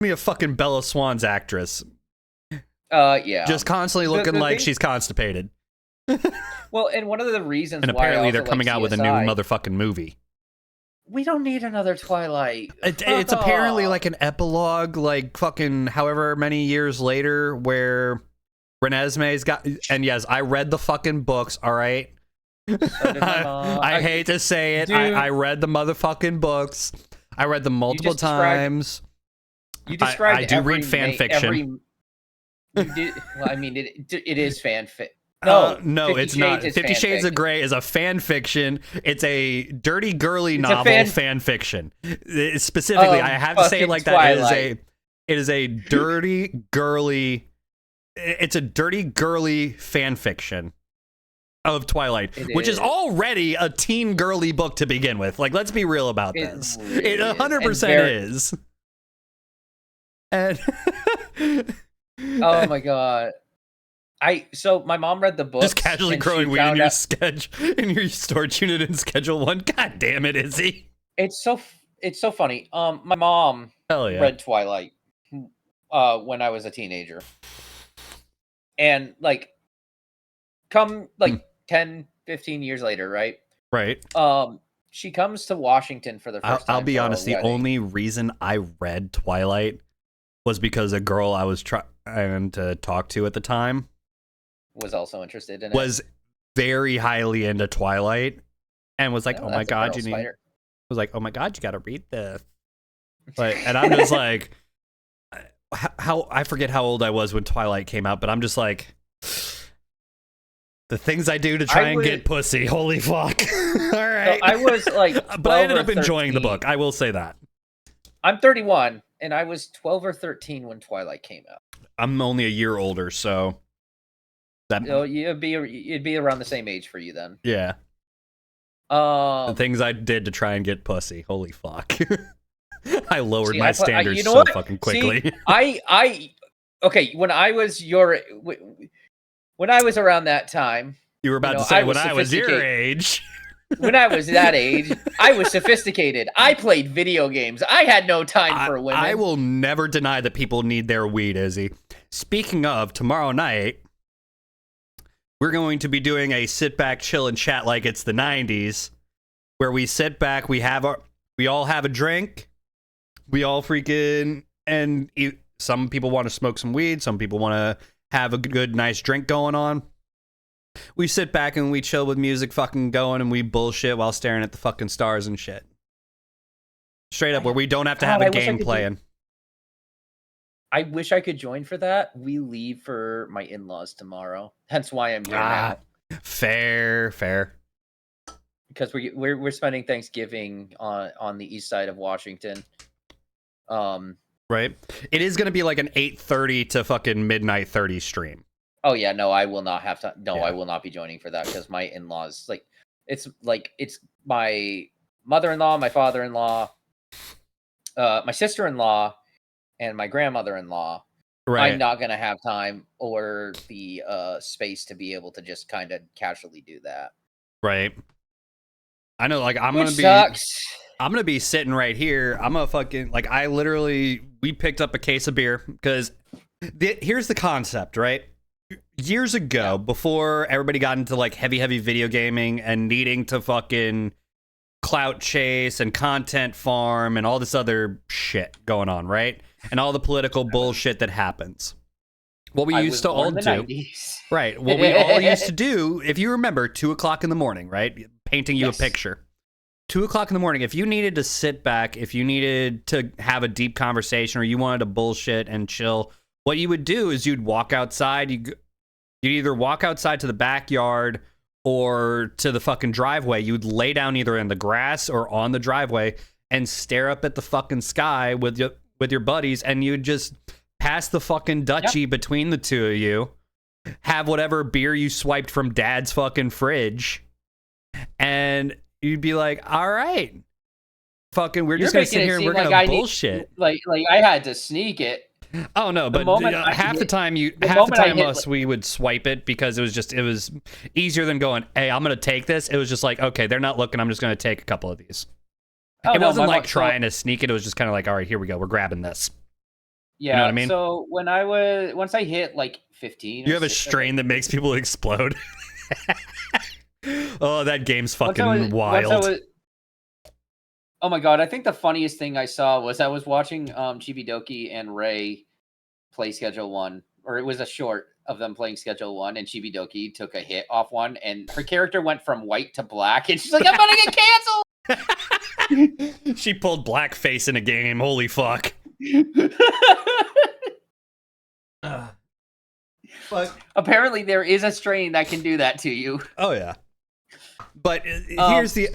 Me a fucking Bella Swan's actress. Yeah. Just constantly looking like she's constipated. Well, and one of the reasons and why apparently I they're also coming like out with a new CSI motherfucking movie. We don't need another Twilight. It's apparently like an epilogue, like fucking however many years later, where Renesmee's got. And yes, I read the fucking books. All right. So did my mom. I hate to say it. Dude, I read the motherfucking books. I read them multiple times. You described. I do read fan fiction. You did. Well, I mean, it is fan fiction. No, it's not. 50 Shades of Grey is a fan fiction. It's a dirty girly novel fan fiction. Specifically, I have to say it like that. It is a dirty girly. It's a dirty girly fan fiction of Twilight, which is already a teen girly book to begin with. Like, let's be real about this. It 100% is. And oh my god. So my mom read the book. Just casually growing weed in your storage unit in Schedule 1. God damn it, Izzy. It's so funny. My mom read Twilight when I was a teenager. And like 10, 15 years later, right? Right. She comes to Washington for the first time. I'll be honest, the only reason I read Twilight was because a girl I was trying to talk to at the time was also interested in it. Was very highly into Twilight and was like, "Oh my god, you got to read this." And I'm just like, how I forget how old I was when Twilight came out, but I'm just like, the things I do to try and get pussy. Holy fuck! All right, so I was like, but I ended up enjoying the book. I will say that. I'm 31, and I was 12 or 13 when Twilight came out. I'm only a year older, so it'd be around the same age for you then. Yeah. The things I did to try and get pussy. Holy fuck! I lowered my standards so fucking quickly. See, okay. When I was around that time, you were about to say when I was your age. When I was that age, I was sophisticated. I played video games. I had no time for women. I will never deny that people need their weed, Izzy. Speaking of, tomorrow night, we're going to be doing a sit back, chill, and chat like it's the 90s, where we sit back, we all have a drink, we all freaking, and some people want to smoke some weed, some people want to have a good, nice drink going on. We sit back and we chill with music fucking going and we bullshit while staring at the fucking stars and shit. Straight up, where we don't have to have a game playing. I wish I could join for that. We leave for my in-laws tomorrow. Hence why I'm here now. Fair. Because we're spending Thanksgiving on the east side of Washington. Right. It is going to be like an 8:30 to fucking midnight 30 stream. Oh yeah, no, I will not have to. No, yeah. I will not be joining for that because my in-laws, it's my mother-in-law, my father-in-law, my sister-in-law, and my grandmother-in-law. Right. I'm not gonna have time or the space to be able to just kind of casually do that. Right. I know, like I'm gonna be sitting right here. I'm a fucking we picked up a case of beer because here's the concept, right? Years ago, before everybody got into like heavy video gaming and needing to fucking clout chase and content farm and all this other shit going on, right? And all the political bullshit that happens. What we used to all do, right? What we all used to do, if you remember, 2:00 in the morning, right? Painting you a picture. 2:00 in the morning. If you needed to sit back, if you needed to have a deep conversation, or you wanted to bullshit and chill, what you would do is you'd walk outside. You'd either walk outside to the backyard or to the fucking driveway. You'd lay down either in the grass or on the driveway and stare up at the fucking sky with your buddies, and you'd just pass the fucking Dutchie between the two of you, have whatever beer you swiped from Dad's fucking fridge, and you'd be like, all right, fucking, we're just gonna sit here and we're gonna bullshit. Like I had to sneak it. Oh no, but half the time we would swipe it because it was easier than going, hey, I'm gonna take this. It was just like, okay, they're not looking, I'm just gonna take a couple of these. It wasn't like trying to sneak it. It was just kind of like, all right, here we go, we're grabbing this. Yeah. You know what I mean? So once I hit like 15, you have a strain that makes people explode. Oh, that game's fucking wild. Oh my god! I think the funniest thing I saw was I was watching Chibidoki and Ray play Schedule 1, or it was a short of them playing Schedule 1, and Chibidoki took a hit off one, and her character went from white to black, and she's like, "I'm gonna get canceled." She pulled blackface in a game. Holy fuck! But apparently, there is a strain that can do that to you. Oh yeah. But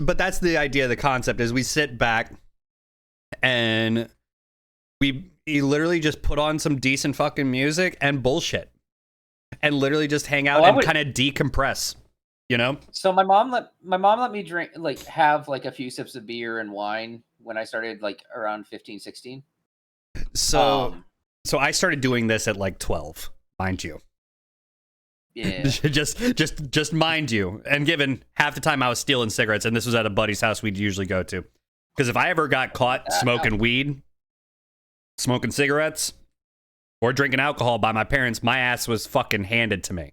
but that's the idea. The concept is we sit back and we literally just put on some decent fucking music and bullshit, and literally just hang out and kind of decompress. You know. So my mom let me drink, like, have like a few sips of beer and wine when I started, like, around 15, 16. So I started doing this at like 12, mind you. Yeah. just mind you. And given half the time I was stealing cigarettes, and this was at a buddy's house we'd usually go to. Because if I ever got caught smoking weed, smoking cigarettes, or drinking alcohol by my parents, my ass was fucking handed to me.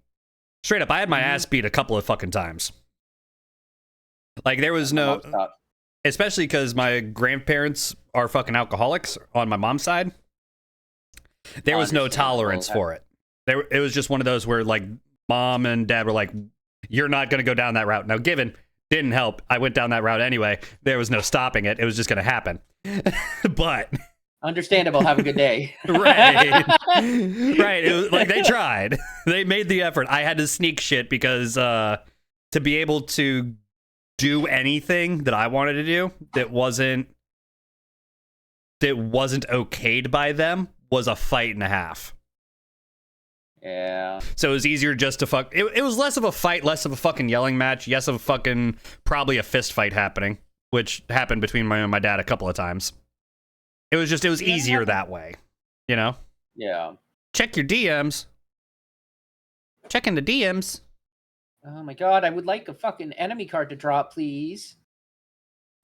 Straight up, I had my ass beat a couple of fucking times. Like, there was no... Especially because my grandparents are fucking alcoholics on my mom's side. There was no tolerance for it. It was just one of those where, like, mom and dad were like, you're not going to go down that route. Now, given didn't help, I went down that route anyway. There was no stopping it. It was just going to happen. But understandable. Have a good day. Right. Right. It was, like, they tried. They made the effort. I had to sneak shit because to be able to do anything that I wanted to do that wasn't okayed by them was a fight and a half. Yeah. So it was easier just to fuck. It was less of a fight, less of a fucking yelling match, yes, of a fucking probably a fist fight happening, which happened between my dad a couple of times. It was easier that way, you know? Yeah. Check your DMs. Checking the DMs. Oh my god, I would like a fucking enemy card to drop, please.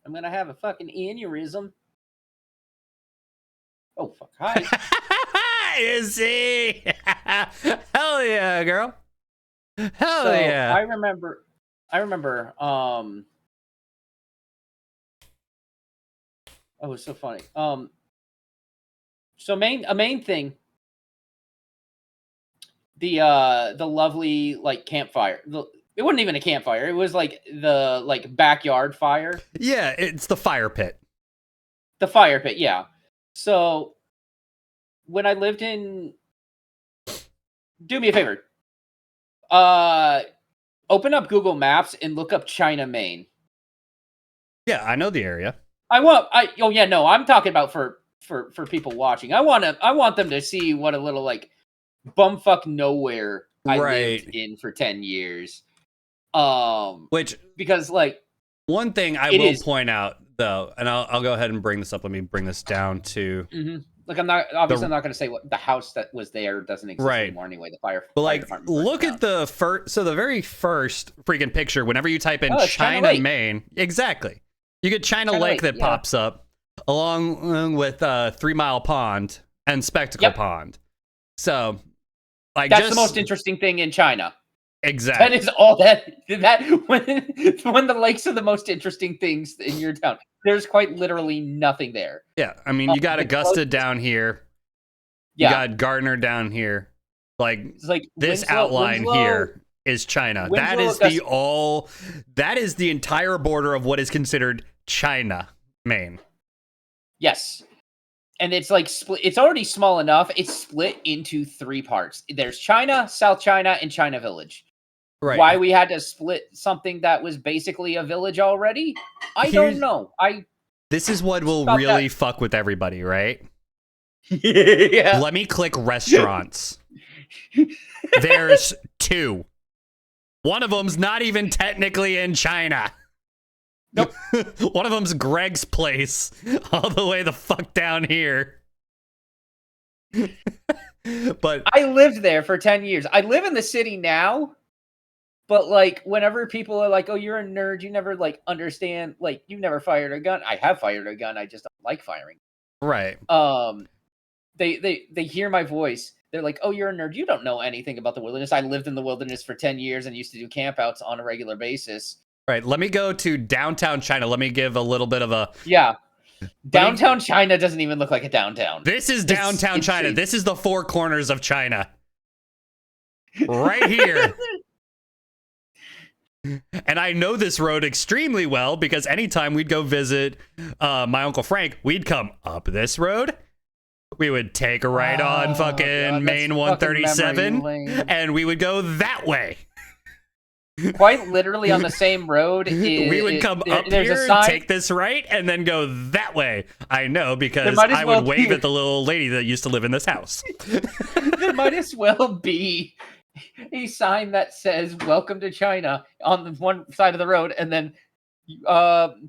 I'm gonna have a fucking aneurysm. Oh fuck! Hi. Is he? Hell yeah, girl. Hell yeah. I remember. Oh, it was so funny. So a main thing. The lovely, like, campfire. It wasn't even a campfire. It was like the, like, backyard fire. Yeah, it's the fire pit. The fire pit, yeah. So when I lived in, do me a favor. Open up Google Maps and look up China, Maine. Yeah, I know the area. I'm talking about for people watching. I want them to see what a little, like, bumfuck nowhere I lived in for 10 years. Because, like, one thing I will point out, though, and I'll go ahead and bring this up. Let me bring this down to. Mm-hmm. Like, I'm not going to say what the house that was there doesn't exist anymore anyway. The fire. But, like, look at the very first freaking picture. Whenever you type in China, Maine, exactly, you get China Lake that pops up along with 3 Mile Pond and Spectacle Pond. So, like, that's the most interesting thing in China. Exactly. That is all that when the lakes are the most interesting things in your town. There's quite literally nothing there. Yeah, I mean, you got Augusta down here. You got Gardner down here. Like, this outline here is China. That is that is the entire border of what is considered China, Maine. Yes. And it's like split. It's already small enough. It's split into 3 parts. There's China, South China, and China Village. Right. Why we had to split something that was basically a village already, I don't know. This is what will really fuck with everybody, right? Yeah. Let me click restaurants. There's 2. One of them's not even technically in China. Nope. One of them's Greg's Place, all the way the fuck down here. But I lived there for 10 years. I live in the city now, but, like, whenever people are like, "Oh, you're a nerd. You never, like, understand. Like, you've never fired a gun." I have fired a gun. I just don't like firing. Right. they hear my voice. They're like, "Oh, you're a nerd. You don't know anything about the wilderness." I lived in the wilderness for 10 years and used to do campouts on a regular basis. All right, let me go to downtown China. Let me give a little bit of a... Yeah. Downtown China doesn't even look like a downtown. This is downtown China. This is the four corners of China. Right here. And I know this road extremely well because anytime we'd go visit my Uncle Frank, we'd come up this road. We would take a right on fucking Main 137, and we would go that way. Quite literally on the same road. We would come up here, take this right, and then go that way. I know because I would wave at the little lady that used to live in this house. There might as well be a sign that says "Welcome to China" on the one side of the road, and then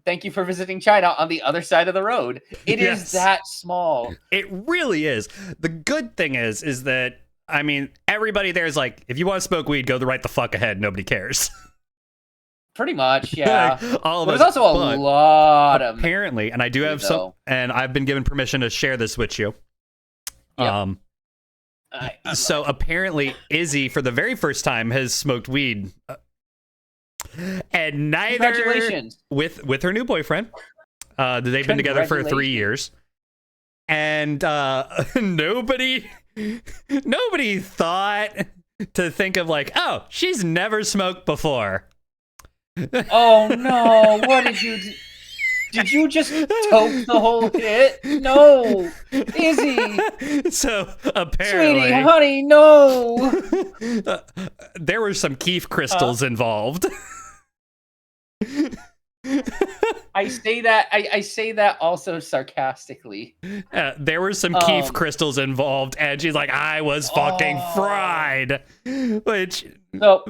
"Thank you for visiting China" on the other side of the road. It is that small. It really is. The good thing is that, I mean, everybody there is like, if you want to smoke weed, go right the fuck ahead. Nobody cares. Pretty much, yeah. All of us. There's also a lot of apparently, and I do have some, and I've been given permission to share this with you. Yep. So apparently, Izzy, for the very first time, has smoked weed. And neither with her new boyfriend. They've been together for 3 years, and nobody thought to think of like, oh, she's never smoked before. Oh no! What did you do? Did you just toke the whole hit? No, Izzy. So apparently, sweetie, honey, no. There were some keef crystals involved. I say that also sarcastically. There were some keef crystals involved, and she's like, I was fucking fried. Which,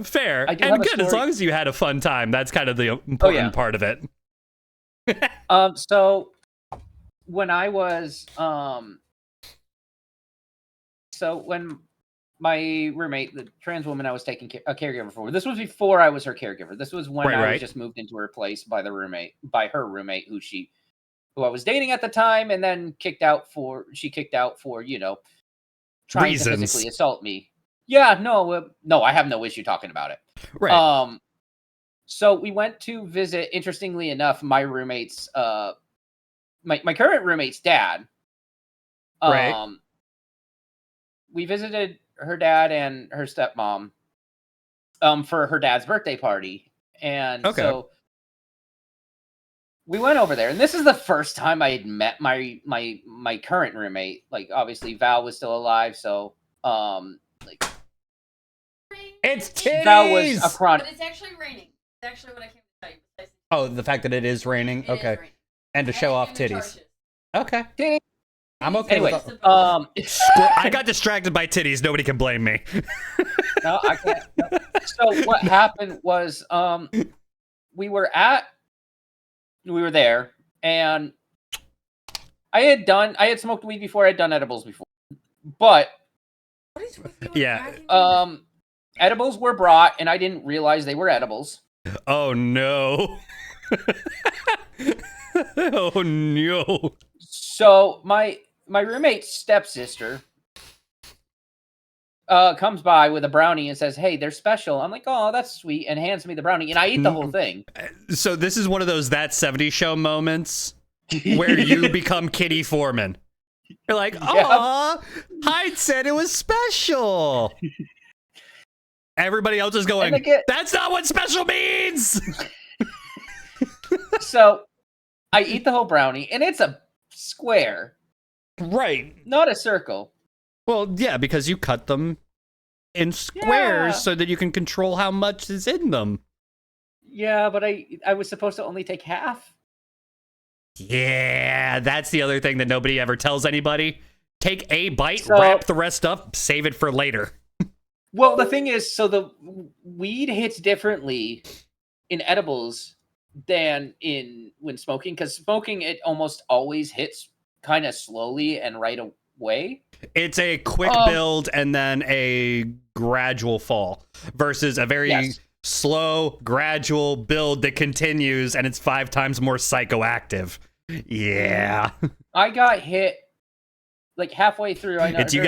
fair and good, as long as you had a fun time. That's kind of the important part of it. So when I was when my roommate, the trans woman I was taking a caregiver for, this was before I was her caregiver. This was when I was just moved into her place by her roommate, who I was dating at the time, and then kicked out for, you know, trying to physically assault me. Yeah, no, I have no issue talking about it. Right. So we went to visit, interestingly enough, my roommate's, my current roommate's dad. Right. We visited her dad and her stepmom for her dad's birthday party. And so we went over there, and this is the first time I had met my current roommate. Like, obviously Val was still alive, so like, it's titties! Val was a chronic. But it's actually raining. It's actually what I came to tell you. Oh, the fact that it is raining? Okay. And to show off titties. Okay. Titties. I'm okay. Anyway, I got distracted by titties. Nobody can blame me. No, I can't. No. So what happened was, we were there, and I had smoked weed before. I had done edibles before, but edibles were brought, and I didn't realize they were edibles. Oh no! Oh no! So my roommate's stepsister comes by with a brownie and says, "Hey, they're special." I'm like, "Oh, that's sweet," and hands me the brownie, and I eat the whole thing. So this is one of those That 70s Show moments where you become Kitty Foreman. You're like, "Aw, Hyde said it was special." Everybody else is going, "That's not what special means." So I eat the whole brownie, and it's a square. Right. Not a circle. Well, yeah, because you cut them in squares so that you can control how much is in them. Yeah, but I was supposed to only take half. Yeah, that's the other thing that nobody ever tells anybody. Take a bite, wrap the rest up, save it for later. Well, the thing is, so the weed hits differently in edibles than when smoking, because smoking, it almost always hits kind of slowly and right away. It's a quick build and then a gradual fall versus a very slow, gradual build that continues, and it's 5 times more psychoactive. Yeah. I got hit like halfway through, I know it's you